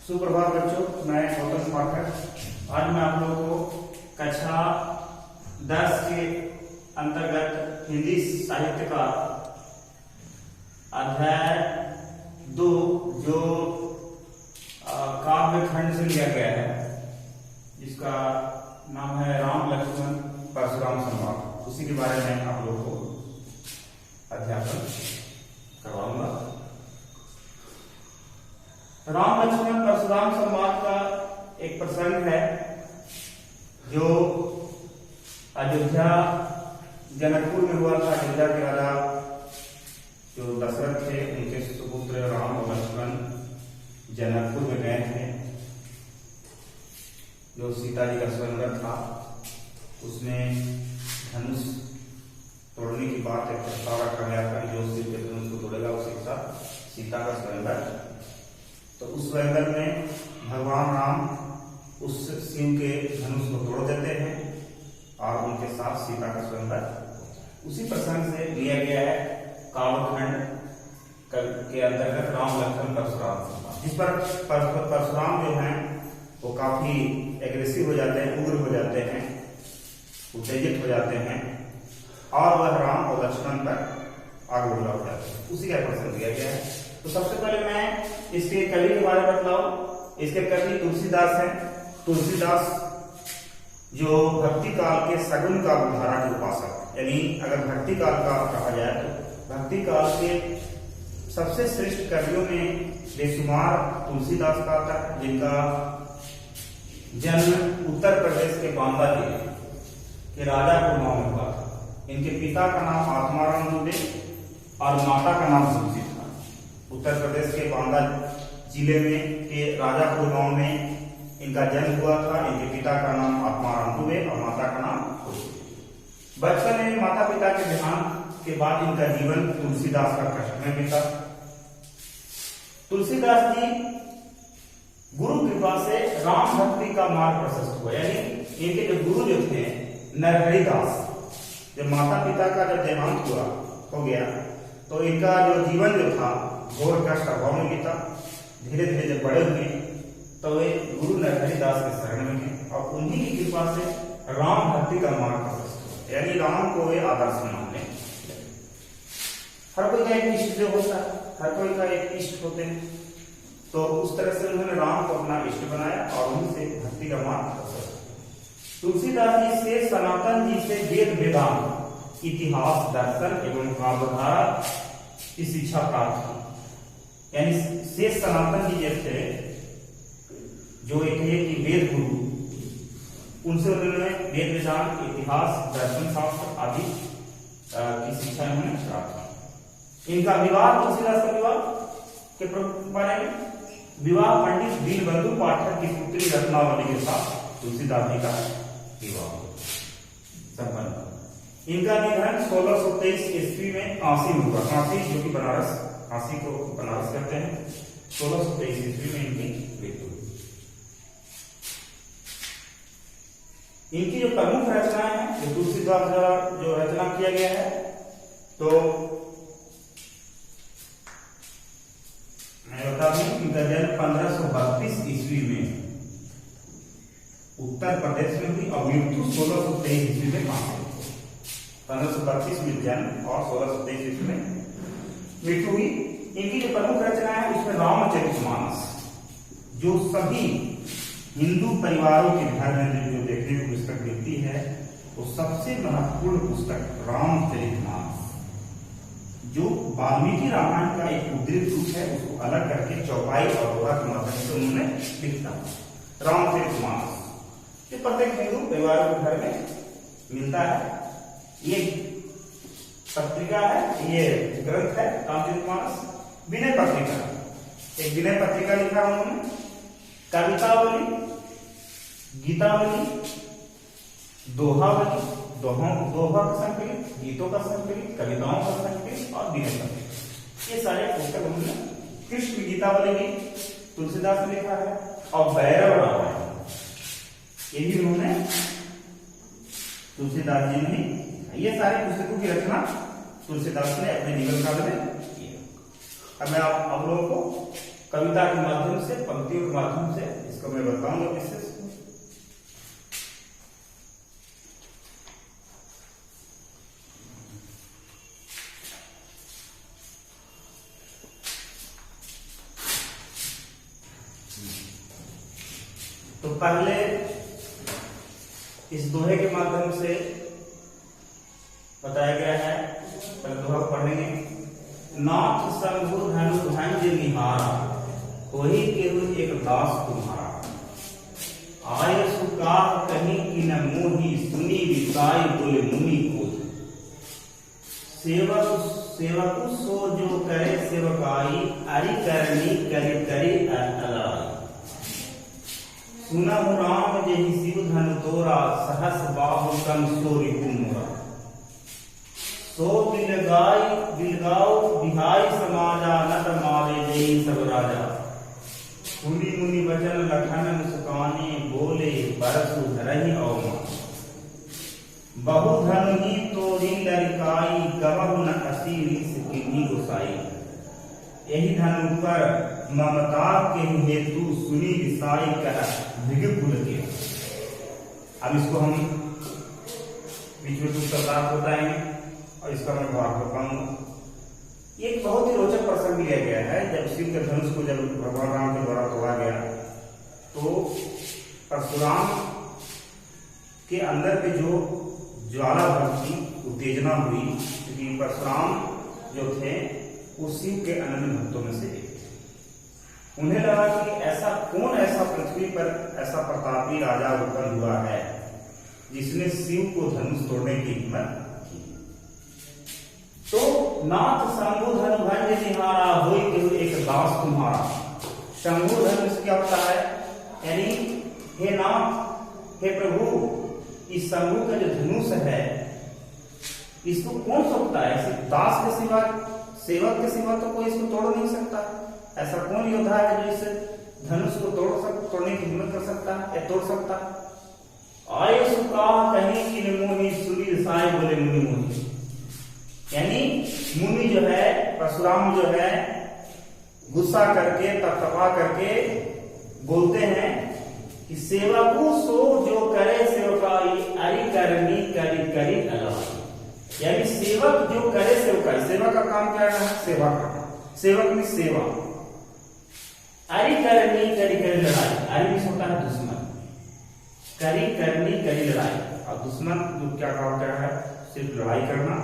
सुप्रभात बच्चों, मैं गौतम पाठक। आज मैं आप लोगों को कक्षा 10 के अंतर्गत हिंदी साहित्य का अध्याय 2 जो काव्य खंड से लिया गया है, जिसका नाम है राम लक्ष्मण परशुराम संवाद, उसी के बारे में आप लोगों को अध्यापन करवाऊंगा। राम लक्ष्मण परशुराम संवाद का एक प्रसंग है जो अयोध्या जनकपुर में हुआ था। अयोध्या के राजा जो दशरथ थे, उनके सुपुत्र राम और लक्ष्मण जनकपुर में गए थे। जो सीता जी का स्वयंवर था, उसमें धनुष तोड़ने की बात एक प्रस्ताव रखा गया था। जो सिर के धनुष को तोड़ेगा उसी के साथ सीता का स्वयंवर। तो उस स्वयंवर में भगवान राम उस सिंह के धनुष को तोड़ देते हैं और उनके साथ सीता का स्वयंवर। उसी प्रसंग से लिया गया है काव्यखंड के अंतर्गत राम लक्ष्मण परशुराम संवाद, जिस पर परशुराम जो हैं वो काफी एग्रेसिव हो जाते हैं, उग्र हो जाते हैं, उत्तेजित हो जाते हैं और वह राम और लक्ष्मण पर आग उगला हो जाते हैं। उसी का प्रसंग दिया गया है। तो सबसे पहले मैं इसके कवि के बारे में बताऊं। इसके कवि तुलसीदास हैं। तुलसीदास जो भक्ति काल के सगुन का धारा के उपासक, यानी अगर भक्ति काल का कहा जाए तो भक्ति काल के सबसे श्रेष्ठ कवियों में बेशुमार तुलसीदास का आता है, जिनका जन्म उत्तर प्रदेश के बांदा जिले के राजापुर गांव में हुआ था। इनके पिता का नाम आत्माराम दुबे और माता का नाम तुलसी था। उत्तर प्रदेश के बांदा जिले में के राजापुर गांव में इनका जन्म हुआ था। इनके पिता का नाम आत्माराम दुबे और माता का नाम तुलसी। बचपन में माता पिता के देहांत के बाद इनका जीवन तुलसीदास का कष्ट में बीता। तुलसीदास जी गुरु कृपा से राम भक्ति का मार्ग प्रशस्त हुआ, यानी इनके जो गुरु जो थे नरहरि दास, जब माता पिता का जब देहांत हुआ हो गया तो इनका जो जीवन जो था घोर कष्ट अभाव में बीता। धीरे धीरे जब बड़े हुए तो वे गुरु नरहरि दास के शरण में गए और उन्हीं की कृपा से राम भक्ति का मार्ग प्रशस्त हुआ, यानी राम को वे आदर्श मानने। हर कोई का एक इष्ट जो होता है, हर कोई का एक इष्ट होते हैं, तो उस तरह से उन्होंने राम को अपना इष्ट बनाया और उन्हीं से भक्ति का मार्ग प्रशस्त। तुलसीदास जी से सनातन जी से वेद वेदांत इतिहास दर्शन एवं काव्यधारा की शिक्षा प्राप्त की। यानी शेष सनातन जी जैसे जो एक वेद गुरु, उनसे उन्होंने वेद वेदांत इतिहास दर्शन शास्त्र आदि की शिक्षा उन्होंने प्राप्त की। इनका विवाह तुलसीदास का विवाह के बारे में विवाह पंडित दीनबंधु पाठक की पुत्री रत्नावली के साथ तुलसीदास जी का विवाह संपन्न। इनका निधन 1623 ईस्वी में काशी में हुआ। काशी जो कि बनारस, काशी को बनारस कहते हैं। 1623 ईस्वी में इनकी मृत्यु हुई। इनकी जो प्रमुख रचनाएं हैं, जो तुलसीदास द्वारा जो रचना किया गया है, तो मैं बता दूं, इनका जन्म 1532 ईस्वी में उत्तर प्रदेश में हुई और मृत्यु 1623 ईस्वी में काशी। 1532 में जन्म और 1623 ईस्वी में मृत्यु हुई। इनकी जो प्रमुख रचना है उसमें रामचरितमानस, जो सभी हिंदू परिवारों के घर में जो देखने को पुस्तक मिलती है, वो सबसे महत्वपूर्ण पुस्तक रामचरितमानस, जो वाल्मीकि रामायण का एक उद्धृत रूप है, उसको अलग करके चौपाई और दोहा के माध्यम से उन्होंने लिखा। रामचरितमानस जो प्रत्येक हिंदू परिवारों के घर में मिलता है। ये पत्रिका है, ये ग्रंथ है रामचरितमानस, विनय पत्रिका। एक विनय पत्रिका लिखा उन्होंने, कवितावली, गीतावली, दोहावली, दोहा का संकलित, गीतों का संकलित, कविताओं का संकलित और विनय पत्रिका, ये सारे पुस्तक उन्होंने। कृष्ण गीतावली भी तुलसीदास ने लिखा है और भैरव रामायण, ये भी उन्होंने तुलसीदास जी ने। ये सारे पुस्तकों की रचना तुलसीदास ने अपने जीवन काल में की। अब मैं आप लोगों को कविता के माध्यम से, पंक्तियों के माध्यम तो पहले इस दोहे के माध्यम से बताया गया है, पहले दोहा पढ़ेंगे। नाथ शंभु धनु भंज निहारा, कोई केहू एक दास तुम्हारा। आय सुकाह कहीं कि न मोही, सुनी विसाई बोले मुनि को। सेवक सो जो करे सेवकाई, अरि करनी करि करि अलाई। सुनहु राम जेहि शिव धनु तोरा, सहस बाहु कम सो रिपु मोरा। सो बिलगाओ बिहाई समाजा, नट मारे जेहि सब राजा। सुनी मुनि वचन लखन मुस्काने, बोले बरसु धरहि अवमान। बहु धनु ही तोरी लरिकाई, गवहु न असी रीस किन्ही गोसाई। यही धनु पर ममता के हेतु, सुनी विसाई कह भृगु कुल के। अब इसको हम बीच में कुछ शब्दार्थ बताएंगे और इसका मैं भाव बताऊंगा। एक बहुत ही रोचक प्रसंग लिया गया है। जब शिव के धनुष को जब भगवान राम के द्वारा तोड़ा गया, तो परशुराम के अंदर के जो ज्वाला भक्ति उत्तेजना हुई, क्योंकि परशुराम जो थे वो शिव के अनन्य भक्तों में से एक थे। उन्हें लगा कि ऐसा पृथ्वी पर ऐसा प्रतापी राजा उत्पन्न हुआ है जिसने शिव को धनुष तोड़ने की हिम्मत। तो नाथ शंभु धनु भंज निहारा, होई केहू एक दास तुम्हारा। शंभु धनुष क्या होता है? यानी हे नाथ, हे प्रभु, इस शंभु का जो धनुष है इसको कौन सकता है? सिर्फ दास के सिवा, सेवक के सिवा तो कोई इसको तोड़ नहीं सकता। ऐसा कौन योद्धा है जो इस धनुष को तोड़ने की हिम्मत कर सकता है या तोड़ सकता है? आय सुकाह कहीं कि मोही, सुनी विसाई बोले मुनि मोही। यानी मुनि जो है, परशुराम जो है, गुस्सा करके तपतपा करके बोलते हैं कि सेवकु सो जो करे सेवकाई, अरि करनी करि करि अलाई। यानी सेवक जो करे सेवकाई, सेवा का काम क्या है? सेवा करना। सेवक में सेवा। अरि करनी करि करि लड़ाई, अरि भी होता है दुश्मन, करि करनी करि लड़ाई। और दुश्मन जो क्या काम कर रहा है? सिर्फ लड़ाई करना,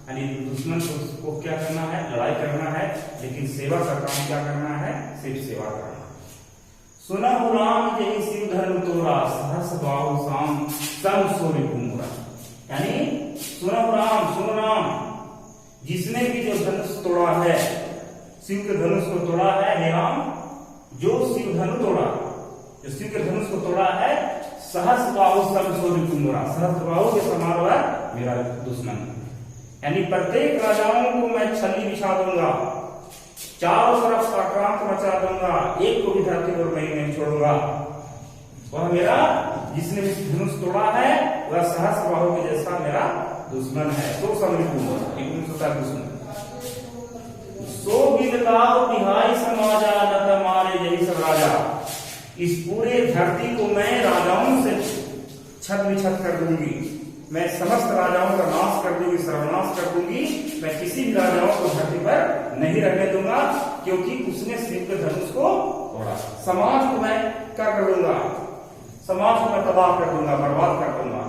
यानी दुश्मन को क्या करना है? लड़ाई करना है। लेकिन सेवा का काम क्या करना है? सिर्फ सेवा करना। सुनहु राम जेहि शिव धनु तोरा, सहस बाहु साम सम सो रिपु मोरा। यानी सुनहु राम, सुनो राम, जिसने भी जो धनुष तोड़ा है, शिव के धनुष को तोड़ा है, हे राम, जो शिव धनु तोड़ा, जो शिव के धनुष को तोड़ा है, सहस बाहु सम सो रिपु मोरा। सहस बाहु के समान है मेरा दुश्मन। यानी प्रत्येक राजाओं को मैं छली बिछा दूंगा, चारों तरफ आक्रांत मचा दूंगा, एक को भी धरती पर मैं नहीं छोड़ूंगा। वह मेरा, जिसने भी धनुष तोड़ा है, वह सहस बाहु के जैसा मेरा दुश्मन है। तो दुश्मन। सो बिलगाओ बिहाई समाजा, न मारे जही सब राजा। इस पूरे धरती को मैं राजाओं से छत विछत कर दूंगी, मैं समस्त राजाओं का नाश कर दूंगी, सर्वनाश कर दूंगी। मैं किसी भी राजाओं को धरती पर नहीं रहने दूंगा, क्योंकि उसने शिव के धनुष को तोड़ा। समाज को मैं क्या कर दूंगा? समाज को मैं तबाह कर दूंगा, बर्बाद कर दूंगा।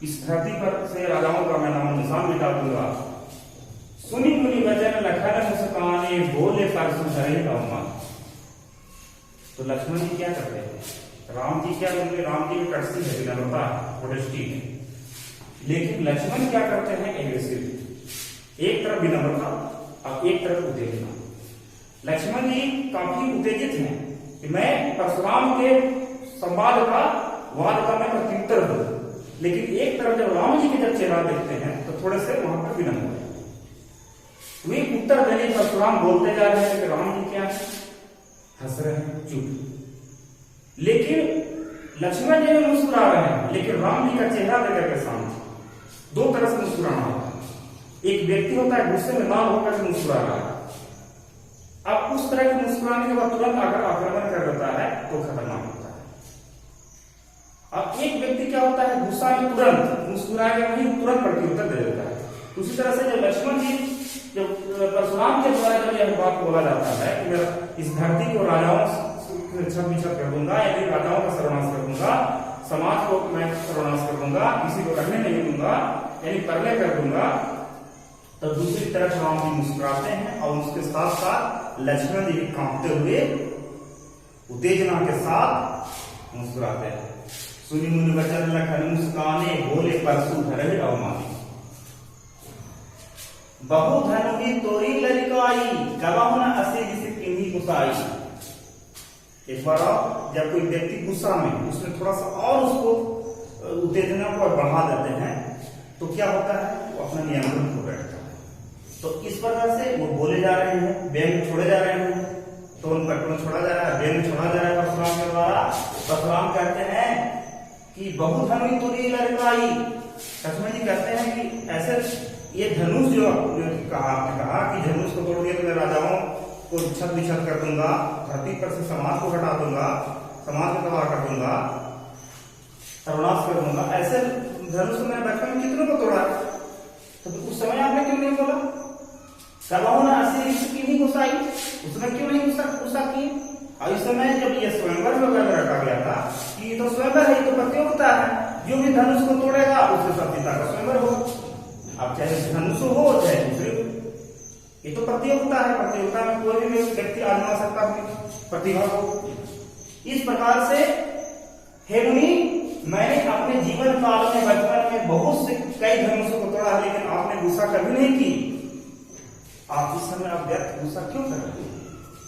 इस धरती पर से राजाओं का मैं नाम निशान मिटा दूंगा। सुनी मुनि वचन लखन मुस्काने, बोले परसु धरहि अवमान। तो लक्ष्मण जी क्या करते हैं? राम जी क्या बोले? राम जी की कड़सी है, विनम्रता, मोडेस्टी है। लेकिन लक्ष्मण क्या करते हैं? एग्रेसिव। एक तरफ विनम्रता और एक तरफ उत्तेजना। लक्ष्मण जी काफी उत्तेजित हैं कि मैं परशुराम के संवाद का, वाद का मैं प्रत्युत्तर दूं। लेकिन एक तरफ जब राम जी के जब चेहरा देखते हैं तो थोड़े से वहां पर विनम्र है। वे उत्तर देने परशुराम बोलते जा रहे हैं कि राम जी क्या है? हंस रहे हैं, चुप। लेकिन लक्ष्मण जी भी मुस्कुरा रहे हैं, लेकिन राम जी का चेहरा लेकर के सामने दो तरह से मुस्कुराना होता है। एक व्यक्ति होता है गुस्से में लाल होकर के मुस्कुरा रहा है। अब उस तरह के मुस्कुराने के बाद तुरंत अगर आक्रमण कर देता है तो खतरनाक होता है। अब एक व्यक्ति क्या होता है? गुस्सा में तुरंत मुस्कुराएगा नहीं, तुरंत प्रत्युत्तर दे देता है। उसी तरह से जब लक्ष्मण जी, जब परशुराम के द्वारा जब यह बात बोला जाता है कि इस धरती को राजाओं छत बिछत कर दूंगा, यदि राजाओं का सर्वनाश कर दूंगा, समाज को मैं सर्वनाश कर दूंगा, किसी को रहने नहीं दूंगा, यानी प्रलय कर दूंगा। तो दूसरी तरफ राम जी मुस्कुराते हैं और उसके साथ साथ लक्ष्मण जी कांपते हुए उत्तेजना के साथ मुस्कुराते हैं। सुनि मुनि वचन लखन मुस्काने, बोले परसु धरहि अवमानी। बहु धनुहि तोरी ललिकाई, गवाहुन असे जिसे किन्हीं गुसाई। एक बार और जब कोई व्यक्ति गुस्सा में उसमें थोड़ा सा और उसको उत्तेजना को बढ़ा देते हैं तो क्या होता है, वो अपना नियंत्रण खो बैठता है। तो इस प्रकार से वो बोले जा रहे हैं, व्यंग छोड़े जा रहे हैं, तो उन पर छोड़ा जा रहा है, व्यंग छोड़ा जा रहा है परशुराम के द्वारा। परशुराम कहते हैं कि बहु धनुहि तोरी ललिकाई। लक्ष्मण जी कहते हैं कि ऐसे ये धनुष जो आपने कहा कि धनुष को तोड़ दिया तो मैं राजाओं को छत बिछत कर दूंगा, धरती पर से समाज को हटा दूंगा, समाज को तबाह कर दूंगा, सर्वनाश कर दूंगा। ऐसे धनुष को मैंने बचपन में कितनों को तोड़ा, तो उस समय आपने क्यों नहीं बोला? गवाहुन असे किन्हीं गुसाई, उसने क्यों नहीं गुस्सा की? और इस समय जब ये स्वयंवर में रखा गया था कि ये तो स्वयंवर है, ये तो प्रतियोगिता है, जो भी धनुष को तोड़ेगा उसके साथ पिता का स्वयंवर होगा। अब चाहे धनुष हो चाहे दूसरे, ये तो प्रतियोगिता है, प्रतियोगिता में कोई भी व्यक्ति आजमा सकता है प्रतिभा को। इस प्रकार से हे मुनि, मैंने अपने जीवन काल में बचपन में बहुत से कई धनुषों को तोड़ा, लेकिन आपने गुस्सा कभी नहीं की। आप इस समय आप व्यर्थ गुस्सा क्यों कर रहे हैं?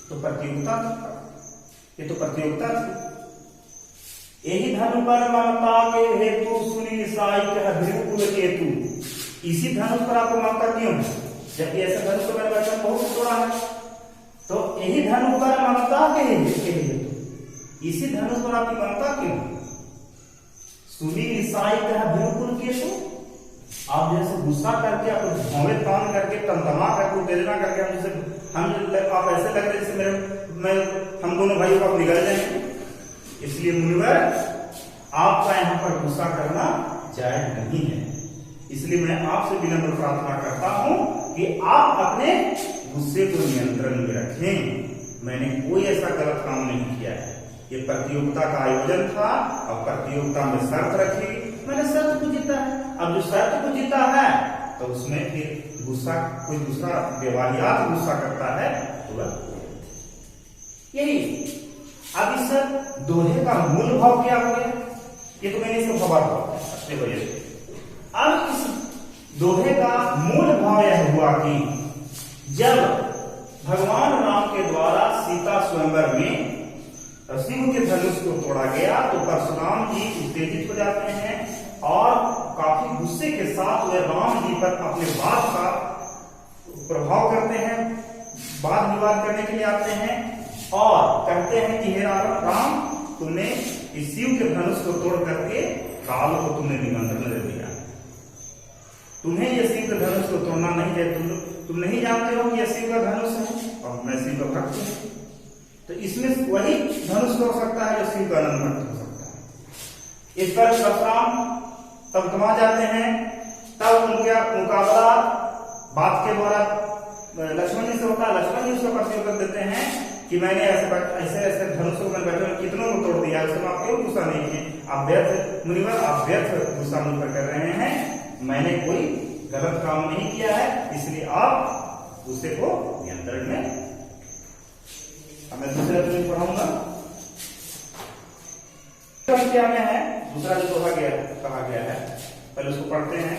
तो प्रतियोगिता, ये तो प्रतियोगिता थी। यही धनु पर ममता के हेतु सुनी निसाई कह भृगुकुल केतु। इसी धनुष पर आपको ममता क्यों है? जबकि ऐसे धनुष को मैंने बचपन बहुत तोड़ा है, तो यही धनुष पर ममता के हेतु, इसी धनुष पर आपकी ममता क्यों? सुनी निसाई कह भृगुकुल केतु। आप जैसे गुस्सा करके, आप भौवे तान करके, तमतमा करके, उत्तेजना करके आप ऐसे लग रहे जैसे हम दोनों भाइयों का निगल जाएंगे। इसलिए मुनिवर, आपका यहाँ पर गुस्सा करना जायज नहीं है। इसलिए मैं आपसे विनम्र प्रार्थना करता हूं कि आप अपने गुस्से को नियंत्रण में रखें। मैंने कोई ऐसा गलत काम नहीं किया है। ये प्रतियोगिता का आयोजन था और प्रतियोगिता में शर्त रखी, मैंने शर्त को जीता है। अब जो शर्त को जीता है तो उसमें फिर गुस्सा, कोई दूसरा बेवाहियात गुस्सा करता है तो यही। अब इस दोहे का मूल भाव क्या हो गया, ये तो मैंने इसको खबर अपने वजह से। अब इस दोहे का मूल भाव यह हुआ कि जब भगवान राम के द्वारा सीता स्वयंवर में शिव के धनुष को तोड़ा गया तो परशुराम जी उत्तेजित हो जाते हैं और काफी गुस्से के साथ वे राम जी पर अपने वाद का प्रभाव करते हैं, वाद विवाद करने के लिए आते हैं और कहते हैं कि हे राम, तुमने इस शिव के धनुष को तोड़ करके काल को तुमने निमंत्रण दे दिया। तुम्हें यह शिव का धनुष को तोड़ना नहीं है, तुम नहीं जानते हो कि यह शिव का धनुष है और मैं शिव का भक्त हूं। तो इसमें वही धनुष हो सकता है जो शिव का अनंत हो सकता है। इस पर परशुराम तमतमा जाते हैं। तब उनका मुकाबला बात के द्वारा लक्ष्मण जी से होता है। लक्ष्मण जी उसका प्रत्युत्तर देते हैं कि मैंने ऐसे धनुष को मैंने कितनों को तोड़ दिया, उसमें आप क्यों गुस्सा नहीं किए? आप व्यर्थ मुनिवर, आप व्यर्थ गुस्सा मुझ पर कर रहे हैं। मैंने कोई गलत काम नहीं किया है, इसलिए आप गुस्से को नियंत्रण में। अब मैं दूसरा चीज पढ़ाऊंगा। क्या में है दूसरा जो कहा गया है, पहले उसको पढ़ते हैं।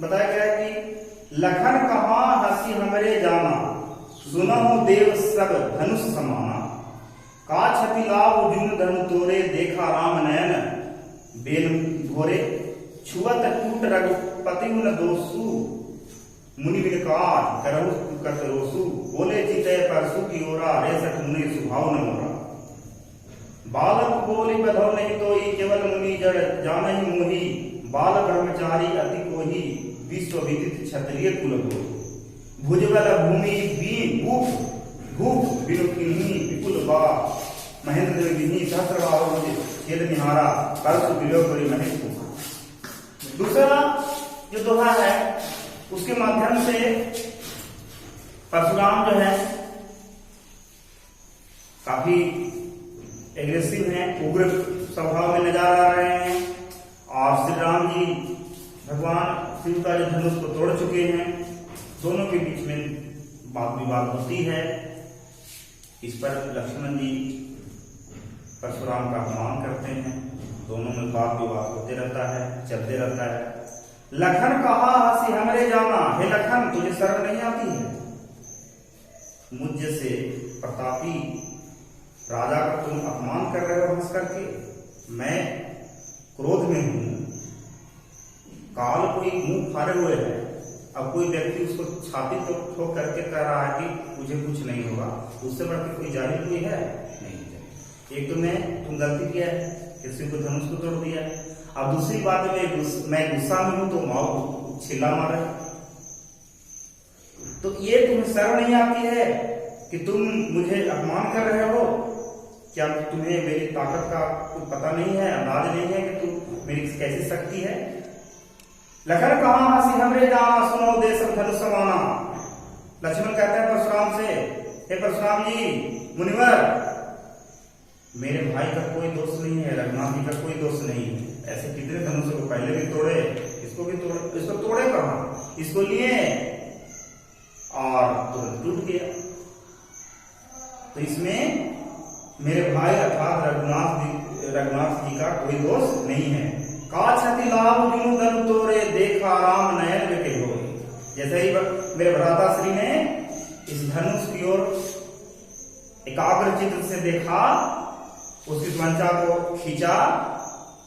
बताया गया है कि लखन कहा हंसी हमरे जाना, सुनहु देव सब धनुष समाना। का छति लाभ जुन धनु तोरे, देखा राम नयन बेल घोरे। छुअत टूट रघुपति न दोसु, मुनि विनकार करहु करत रोसु। बोले चितय परसु की ओरा, रेसठ मुनि सुभाव न मोरा। बालक बोली बधौ नहीं तोई, केवल मुनि जड़ जानहि मोहि। बाल ब्रह्मचारी अति कोहि, विश्व विदित क्षत्रिय कुल होई। भुजबल भूमि भूप बिनु किन्हीं विपुल बा। महेंद्र विधि सहस्रबाहु खेल निहारा, परसु विलोक करी महेश। दूसरा जो दोहा है उसके माध्यम से परशुराम जो है काफी एग्रेसिव हैं, उग्र स्वभाव में नजर आ रहे हैं। और श्री राम जी भगवान शिव का जो धनुष को तोड़ चुके हैं। दोनों के बीच में वाद विवाद होती है। इस पर लक्ष्मण जी परशुराम का अपमान करते हैं। दोनों में वाद विवाद होते रहता है, चलते रहता है। लखन कहा हंसी हमरे जाना, हे लखन तुझे शर्म नहीं आती है? मुझ जैसे प्रतापी राजा का तुम अपमान कर रहे हो हंस करके। मैं क्रोध में हूं, काल कोई मुंह फाड़े हुए है। अब कोई व्यक्ति उसको छाती ठोक करके कह रहा है कि मुझे कुछ नहीं होगा, उससे बढ़कर कोई जाहिल कोई है नहीं। एक तो तुम गलती किया है, किसी को धनुष को तोड़ दिया। अब दूसरी बात मैं गुस्सा में हूं तो माओ छिला मारे। तो ये तुम्हें शर्म नहीं आती है कि तुम मुझे अपमान कर रहे हो? क्या तुम्हें मेरी ताकत का कुछ पता नहीं है, अंदाज नहीं है कि तुम मेरी कैसी शक्ति है? लखन कहा हंसी हमरे जाना, सुनो देश धनुष समाना। लक्ष्मण कहते हैं परशुराम से, हे परशुराम जी मुनिवर, मेरे भाई का कोई दोष नहीं है, रघुनाथ जी का कोई दोष नहीं है। ऐसे कितने धनुषों को पहले भी तोड़े, इसको भी तोड़े। इसको तोड़े कहां? इसको लिए और तुरंत टूट गया। तो इसमें मेरे भाई अर्थात रघुनाथ जी का कोई दोष नहीं है। का क्षति लाभ जुनू धनु तोरे, देखा राम नयन के हो। जैसे ही मेरे भ्राता श्री ने इस धनुष की ओर एकाग्र चित्त से देखा, उसकी मंचा को खींचा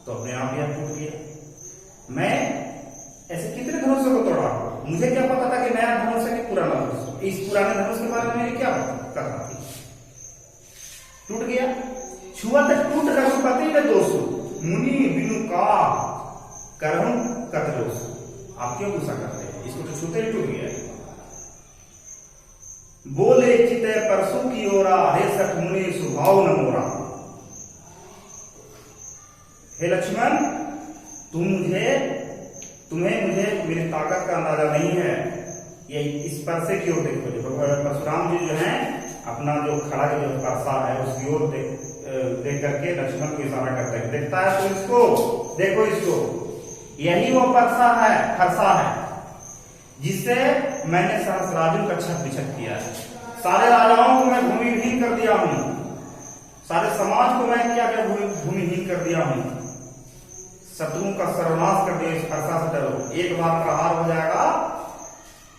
तो अपने आप यह टूट गया। मैं ऐसे कितने धनुषों को तोड़ा, मुझे क्या पता था कि नया धनुष है कि पुराना धनुष? इस पुराने धनुष के बारे में मेरी क्या करना थी? टूट गया। छुआ तक टूट रघुपति न दोषो, मुनि बिनु का करहु कत दोष। आप क्यों गुस्सा करते हैं? इसको तो छूते ही टूट गया। बोले चित परसु की ओरा, हे सठ मुनि स्वभाव न मोरा। हे लक्ष्मण, तुम्हें मुझे मेरी ताकत का अंदाजा नहीं है। ये इस परसे की ओर देखो। देखो परशुराम जी जो हैं अपना जो खड़ा जो परसा है उसकी ओर देख करके लक्ष्मण को इशारा करते हैं। देखता है तो इसको देखो, इसको यही वो परसा है जिससे मैंने सहस्रार्जुन का छत बिछत किया है। सारे राजाओं को मैं भूमिहीन कर दिया हूं, सारे समाज को मैं क्या क्या भूमिहीन कर दिया हूं। शत्रुओं का सर्वनाश कर दिया। इस फरसा से डरो, एक बार प्रहार हो जाएगा।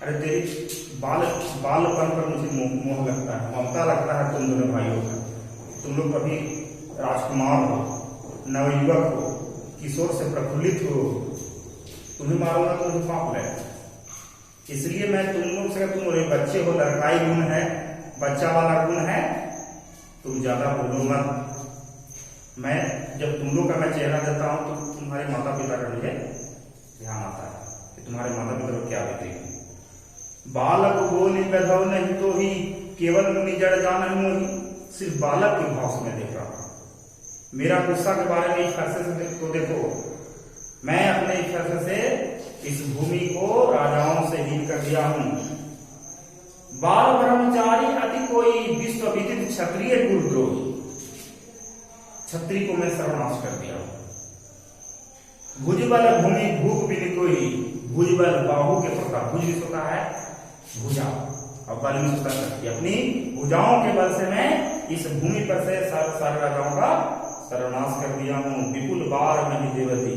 अरे तेरी बालपन पर मुझे मोह लगता है, ममता लगता है तुम दोनों भाइयों का। तुम लोग कभी राजकुमार हो, नवयुवक हो, किशोर से प्रफुल्लित हो, तुम्हें मारूंगा तो मुझे पाप लगेगा। इसलिए मैं तुम लोग से, तुम लोग बच्चे हो, लड़काई गुण है, बच्चा वाला गुण है, तुम ज्यादा बोलो मत। मैं जब तुम लोग का मैं चेहरा देता हूं तो तुम्हारे माता पिता का मुझे ध्यान आता है कि तुम्हारे माता पिता को क्या बीतेगी। बालक बोली पैदा नहीं तो ही केवल मुनि जड़ जान मोही। सिर्फ बालक के भाव से मैं देख रहा था। मेरा गुस्सा के बारे में इस फैसले से तो देखो, मैं अपने इस फैसले से इस भूमि को राजाओं से हीन कर दिया हूं। बाल ब्रह्मचारी अति कोई विश्व विदित क्षत्रिय कुलद्रोही। छत्री को मैं सर्वनाश कर दिया हूं। भुजबल भूमि भूख भी कोई, भुजबल बाहु के प्रकार, भुज भी होता है भुजा और बल में होता है अपनी भुजाओं के बल से मैं इस भूमि पर से सारे राजाओं का सर्वनाश कर दिया हूं। विपुल बार नहीं देवती,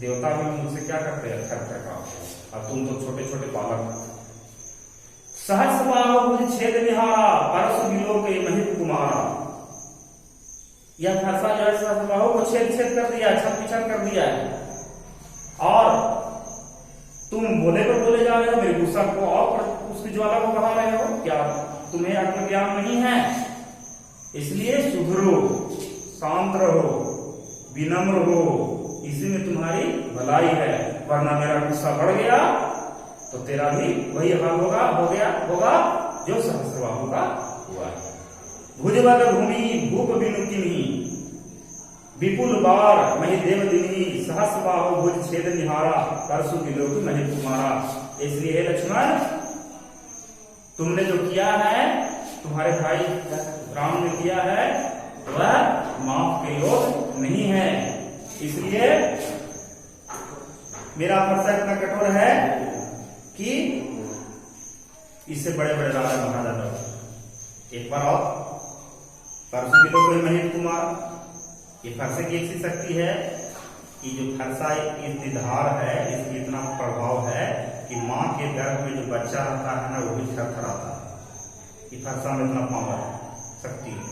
देवता भी मुझसे क्या करते हैं, अच्छा काम, और तुम तो छोटे छोटे बालक। सहस्र बाहु भुज छेद निहारा, परस विलोक महित कुमारा। यह फरसा जो है सहस्रबाहु को छेद कर दिया, छत पिछड़ कर दिया है। और तुम बोले पर बोले जा रहे हो, मेरे गुस्सा को और उसकी ज्वाला को बढ़ा रहे हो। क्या तुम्हें आत्मज्ञान नहीं है? इसलिए सुधरो, शांत रहो, विनम्र हो, इसी में तुम्हारी भलाई है। वरना मेरा गुस्सा बढ़ गया तो तेरा भी वही हाल होगा जो सहस्रबाहु का हुआ है। भुजबल भूमि भूप बिनुकिनी, विपुल बार मही देव दिनी। सहस्र बाहु भुज छेद निहारा, परसु विलोक मही कुमारा। इसलिए हे लक्ष्मण, तुमने जो किया है, तुम्हारे भाई राम ने किया है, वह इसलिए मेरा फरसा इतना कठोर है कि इससे बड़े बड़े राजा महाराजा। एक बार और परसों की तो कोई महेंद्र कुमार, ये फरसे की ऐसी शक्ति है कि जो फरसा इतनी धार है, इसकी इतना प्रभाव है कि माँ के गर्भ में जो बच्चा रहता है ना वो भी थरथराता है। ये फरसा में इतना पावर है, शक्ति है।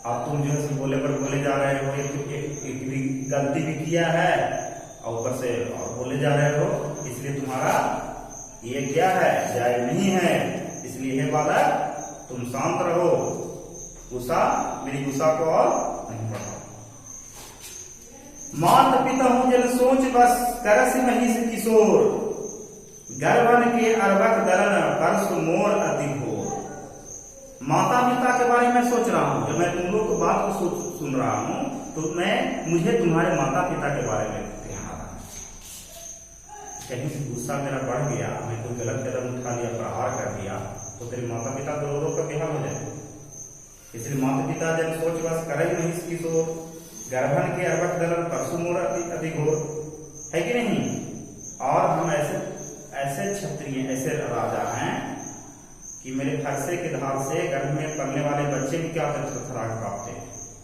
आप तुम जो है बोले पर बोले जा रहे हो, एक गलती भी किया है और ऊपर से और बोले जा रहे हो, इसलिए तुम्हारा ये क्या है, जायज नहीं है। इसलिए हे बालक तुम शांत रहो, गुस्सा मेरी गुस्सा को और नहीं बढ़ाओ। मात पिता हूं जल सोच बस करस महिष किशोर, गर्भन के अर्भक दलन परस मोर अति घोर। माता पिता के बारे में सोच रहा हूं, जब मैं तुम लोग की बात को सुन रहा हूं तो मुझे तुम्हारे माता पिता के बारे में ध्यान आ रहा है। कहीं से गुस्सा मेरा बढ़ गया, मैं कोई गलत कदम उठा लिया, प्रहार कर दिया, तो तेरे माता पिता को रो का बेहाल हो जाए। इसलिए माता पिता जब सोच बस करे महिष किशोर, गर्भन के अर्भक दलन परसु मोर अति घोर, है कि नहीं। और हम ऐसे क्षत्रिय, ऐसे राजा हैं कि मेरे फरसे के धार से गर्भ में पलने वाले बच्चे भी क्या थरथरा कांपते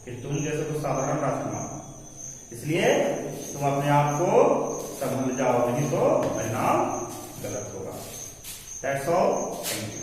कि तुम जैसे तो साधारण राजकुमार। इसलिए तुम अपने आप को संभल जाओ, नहीं तो परिणाम गलत होगा। That's all, thank you.